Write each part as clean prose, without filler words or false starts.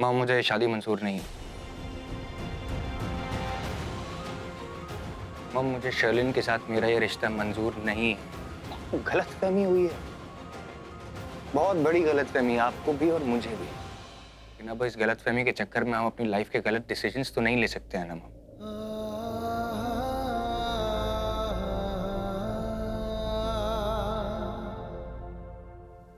माँ, मुझे शादी मंजूर नहीं है। माँ, मुझे शर्लिन के साथ मेरा ये रिश्ता मंजूर नहीं है। गलतफहमी हुई है, बहुत बड़ी गलतफहमी, आपको भी और मुझे भी। लेकिन अब इस गलतफहमी के चक्कर में हम अपनी लाइफ के गलत डिसीजंस तो नहीं ले सकते हैं ना माँ।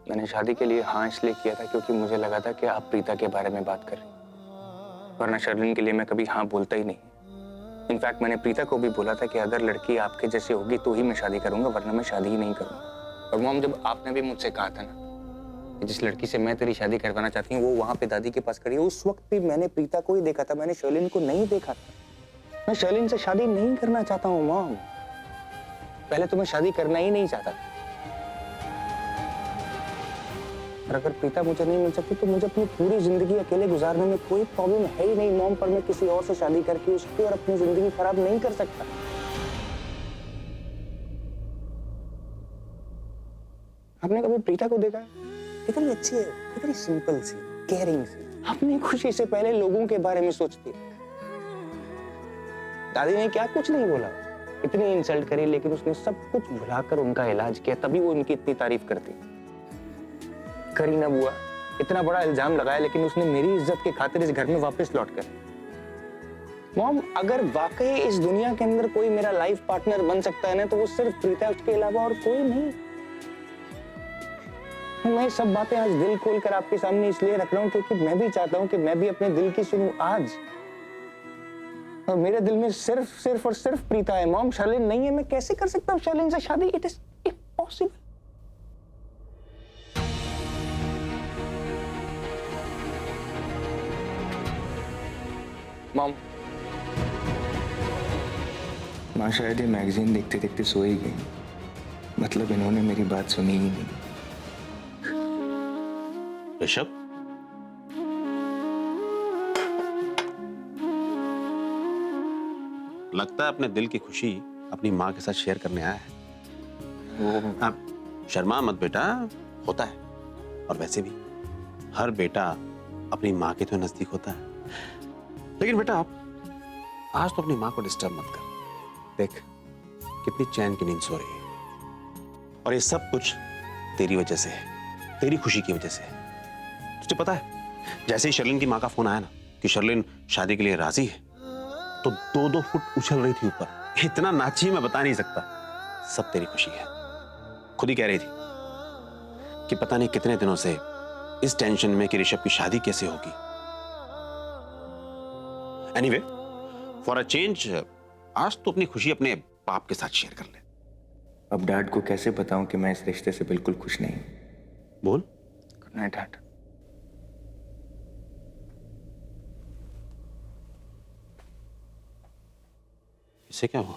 मैंने शादी के लिए हाँ इसलिए किया था क्योंकि मुझे लगा था कि आप प्रीता के बारे में बात कर रही हैं। वरना शर्लिन के लिए मैं कभी हाँ बोलता ही नहीं। इनफैक्ट मैंने प्रीता को भी बोला था कि अगर लड़की आपके जैसी होगी तो ही मैं शादी करूंगा, वरना मैं शादी ही नहीं करूंगा। और मॉम, जब आपने भी मुझसे कहा था ना कि जिस लड़की से मैं तेरी शादी करवाना चाहती हूँ वो वहां पे दादी के पास खड़ी है, उस वक्त भी मैंने प्रीता को ही देखा था, मैंने शर्लिन को नहीं देखा था। मैं शर्लिन से शादी नहीं करना चाहता हूँ मॉम। पहले तो मैं शादी करना ही नहीं चाहता। और अगर प्रीता मुझे नहीं मिल सकती तो मुझे अपनी पूरी जिंदगी अकेले गुजारने में कोई प्रॉब्लम है ही नहीं मॉम, पर मैं किसी और से शादी करके उसकी और अपनी जिंदगी खराब नहीं कर सकता। आपने कभी प्रीता को देखा? कितनी अच्छी है, कितनी सिंपल सी, केयरिंग सी, अपनी खुशी से पहले लोगों के बारे में सोचती है। दादी ने क्या कुछ नहीं बोला, इतनी इंसल्ट करी, लेकिन उसने सब कुछ भुलाकर उनका इलाज किया, तभी वो उनकी इतनी तारीफ करती। करीना बुआ, इतना बड़ा इल्जाम लगाया लेकिन उसने मेरी इज्जत की खातिर इस घर में वापस लौट कर। मॉम, अगर वाकई इस दुनिया के अंदर कोई मेरा लाइफ पार्टनर बन सकता है ना तो वो सिर्फ प्रीता, उसके अलावा और कोई नहीं। मैं सब बातें आज दिल खोलकर आपके सामने इसलिए रख रहा हूं क्योंकि मैं भी चाहता हूं कि मैं भी अपने दिल की सुनूं आज। और मेरे दिल में सिर्फ और सिर्फ प्रीता है मॉम, शर्लिन नहीं है। मैं कैसे कर सकता हूं शर्लिन से शादी? It is impossible. मॉम, माँ शायद ये मैगजीन देखते देखते सो ही गई, मतलब इन्होंने मेरी बात सुनी ही नहीं। ऋषभ, लगता है अपने दिल की खुशी अपनी माँ के साथ शेयर करने आया है। आप शर्मा मत बेटा, होता है। और वैसे भी हर बेटा अपनी माँ के तो नजदीक होता है। लेकिन बेटा आप आज तो अपनी माँ को डिस्टर्ब मत कर। देख कितनी चैन की नींद सो रही है, और ये सब कुछ तेरी वजह से है, तेरी खुशी की वजह से है। तुझे पता है, जैसे ही शर्लिन की माँ का फोन आया ना कि शर्लिन शादी के लिए राजी है, तो 2-2 फुट उछल रही थी ऊपर। इतना नाची मैं बता नहीं सकता। सब तेरी खुशी है। खुद ही कह रही थी कि पता नहीं कितने दिनों से इस टेंशन में कि ऋषभ की शादी कैसे होगी। एनीवे, फॉर अ चेंज आज तो अपनी खुशी अपने बाप के साथ शेयर कर ले। अब डैड को कैसे बताऊं कि मैं इस रिश्ते से बिल्कुल खुश नहीं हूं? बोल। Good night dad. इससे क्या हुआ?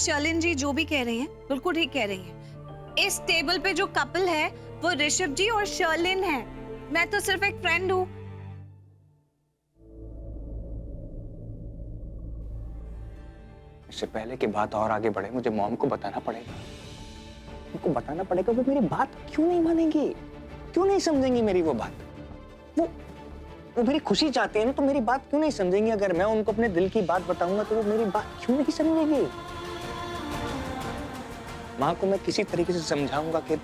शर्लिन जी जो भी कह रही हैं बिल्कुल ठीक कह रही हैं। इस टेबल पे जो कपल है वो ऋषभ जी और शर्लिन है। मैं तो सिर्फ एक फ्रेंड हूँ। उससे पहले कि बात और आगे बढ़े मुझे मॉम को बताना पड़ेगा। उनको बताना पड़ेगा वो मेरी बात क्यों नहीं मानेंगी, क्यों नहीं समझेंगी मेरी वो बात। वो मेरी खुशी चाहते हैं ना, तो मेरी बात क्यों नहीं समझेंगी। अगर मैं उनको अपने दिल की बात बताऊंगा तो वो मेरी बात क्यों नहीं समझेंगी। माँ को मैं किसी तरीके से समझाऊंगा कि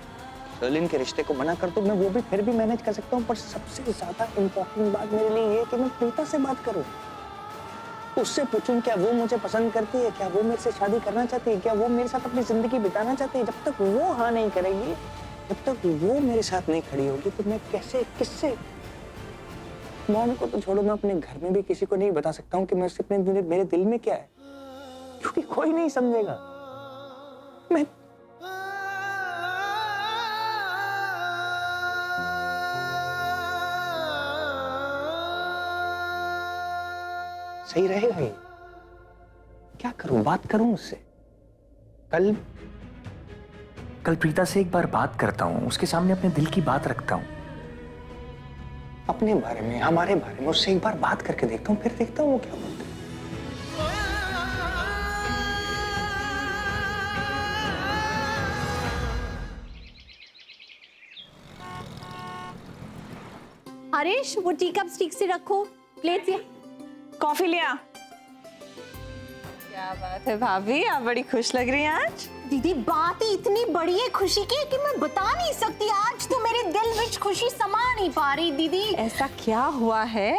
शर्लिन के रिश्ते को मना कर दो, मैं वो भी फिर भी मैनेज कर सकता हूँ। पर सबसे ज्यादा इम्पोर्टेंट बात मेरे लिए ये है कि मैं प्रीता से बात करूँ, उससे पूछूं क्या वो मुझे पसंद करती है, क्या वो मेरे से शादी करना चाहती है, क्या वो मेरे साथ अपनी जिंदगी बिताना चाहती है। जब तक वो हाँ नहीं करेगी, जब तक वो मेरे साथ नहीं खड़ी होगी, तो मैं कैसे, किससे। मॉम को तो छोड़ो, मैं अपने घर में भी किसी को नहीं बता सकता हूँ कि मेरे दिल में क्या है, क्योंकि कोई नहीं समझेगा। मैं सही रहेगा ये? क्या करूं, बात करूं उससे? कल प्रीता से एक बार बात करता हूं, उसके सामने अपने दिल की बात रखता हूं, अपने बारे में, हमारे बारे में उससे एक बार बात करके देखता हूं, फिर देखता हूं वो क्या बोलते हैं। हरीश, वो टी कप ठीक से रखो, प्लेट या कॉफी लिया। क्या बात है भाभी, आप बड़ी खुश लग रही हैं आज। दीदी बात ही इतनी बड़ी है खुशी की कि मैं बता नहीं सकती। आज तो मेरे दिल में खुशी समा नहीं पा रही दीदी। ऐसा क्या हुआ है?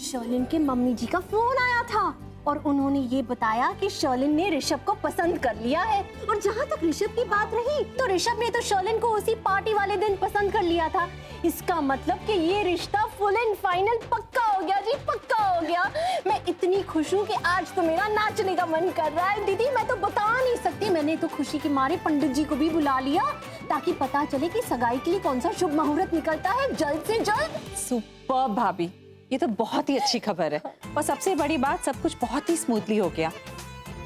शर्लिन के मम्मी जी का फोन आया था और उन्होंने ये बताया कि शर्लिन ने ऋषभ को पसंद कर लिया है। और जहाँ तक ऋषभ की बात रही, तो ऋषभ ने तो शर्लिन को उसी पार्टी वाले दिन पसंद कर लिया था। इसका मतलब कि ये रिश्ता फुल एंड फाइनल पक्का हो गया जी, पक्का हो गया। मैं इतनी खुश हूँ कि आज तो मेरा नाचने का मन कर रहा है दीदी, मैं तो बता नहीं सकती। मैंने तो खुशी के मारे पंडित जी को भी बुला लिया ताकि पता चले कि सगाई के लिए कौन सा शुभ मुहूर्त निकलता है जल्द से जल्द। सुपर भाभी, ये तो बहुत ही अच्छी खबर है। और सबसे बड़ी बात, सब कुछ बहुत ही स्मूथली हो गया।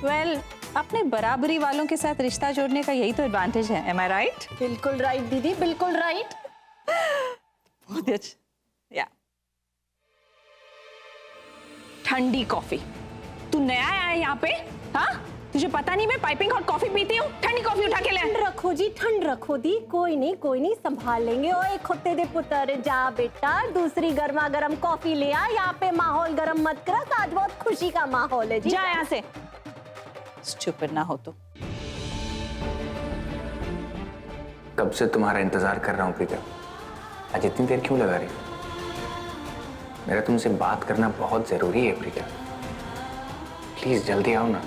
वेल, अपने बराबरी वालों के साथ रिश्ता जोड़ने का यही तो एडवांटेज है। एम आई राइट? बिल्कुल राइट दीदी, बिल्कुल राइट। बहुत अच्छा। या ठंडी कॉफी। तू नया आया है यहाँ पे? हाँ, तुझे पता नहीं मैं पाइपिंग हॉट कॉफी पीती हूँ? ठंडी कॉफी उठा के ले। ठंड रखो जी, ठंड रखो दी। कोई नहीं संभाल लेंगे। ओए खुत्ते दे पुत्र, जा बेटा दूसरी गर्मा गर्म कॉफी ले आ। यहाँ पे माहौल गर्म मत कर, आज बहुत खुशी का माहौल है जी। जा यहाँ से, स्टूपिड ना हो तो। कब से तुम्हारा इंतजार कर रहा हूं प्रीता, आज इतनी देर क्यों लगा रही हो? मेरा तुमसे बात करना बहुत जरूरी है प्रीता, प्लीज जल्दी आओ ना।